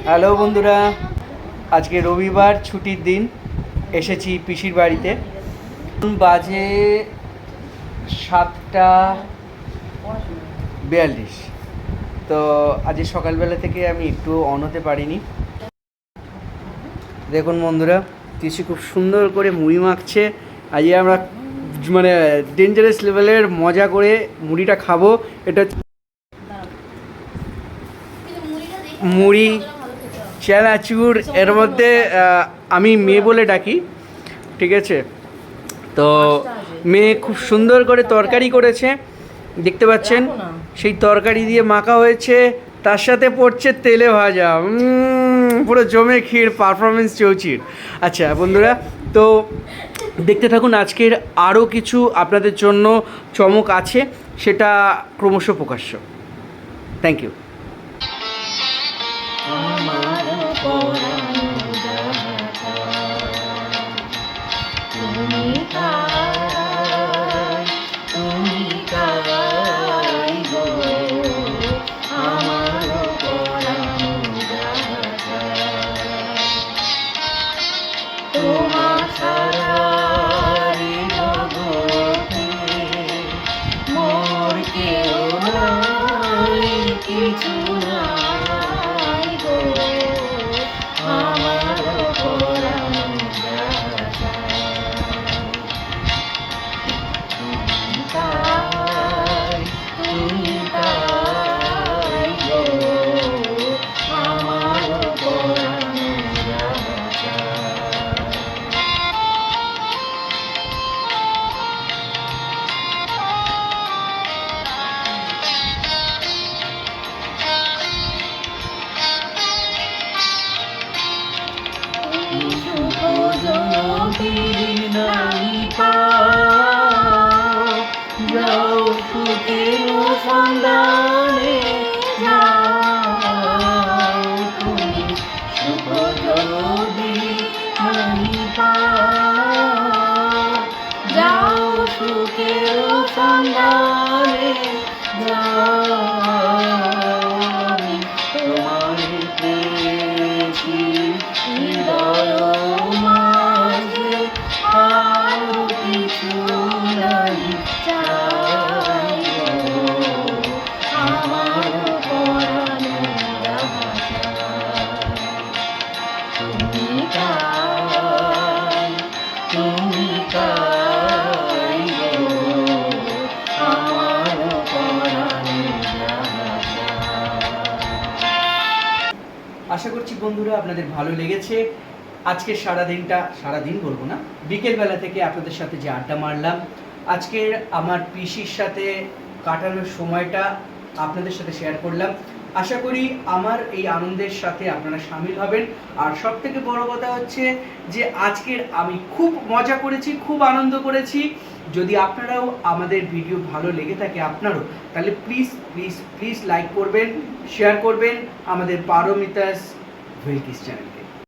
Hello বন্ধুরা, আজকে রবিবার ছুটির দিন, এসেছি পিসির বাড়িতে। বাজে 7:42। তো আজকে সকালবেলা থেকে আমি একটু অন হতে পারিনি। দেখুন বন্ধুরা, পিসি খুব সুন্দর করে মুড়ি মাখছে। আজকে আমরা মানে ডেঞ্জারাস লেভেলের মজা করে মুড়িটা খাবো। এটা মুড়ি চানাচুর, এর মধ্যে আমি মেয়ে বলে ডাকি, ঠিক আছে? তো মেয়ে খুব সুন্দর করে তরকারি করেছে, দেখতে পাচ্ছেন। সেই তরকারি দিয়ে মাখা হয়েছে, তার সাথে পড়ছে তেলে ভাজা। পুরো জমে ক্ষীর, পারফরমেন্স চৌচির। আচ্ছা বন্ধুরা, তো দেখতে থাকুন। আজকের আরও কিছু আপনাদের জন্য চমক আছে, সেটা ক্রমশ প্রকাশ্য। Thank you. যাও সুখের সন্ধানে, যাও তুমি সুখ যদি নাই পাও, যাও সুখের সন্ধানে, যাও আমি তোমায় পেয়েছি হৃদয় মাঝে, আর কিছু নাই চাই আমার পরানো রাজা। তুমি কাই, তুমি কাই গো আমার পরানো রাজা। আশা করছি বন্ধুরা আপনাদের ভালো লেগেছে। আজকের সারাদিন বলবো না, বিকেলবেলা থেকে আপনাদের সাথে যে আড্ডা মারলাম, আজকের আমার পিসির সাথে কাটানোর সময়টা আপনাদের সাথে শেয়ার করলাম। আশা করি আমার এই আনন্দের সাথে আপনারা সামিল হবেন। আর সব থেকে বড় কথা হচ্ছে যে আজকের আমি খুব মজা করেছি, খুব আনন্দ করেছি। যদি আপনারাও আমাদের ভিডিও ভালো লেগে থাকে আপনারও, তাহলে প্লিজ প্লিজ প্লিজ লাইক করবেন, শেয়ার করবেন আমাদের পারমিতাস ভেলকিস চ্যানেল।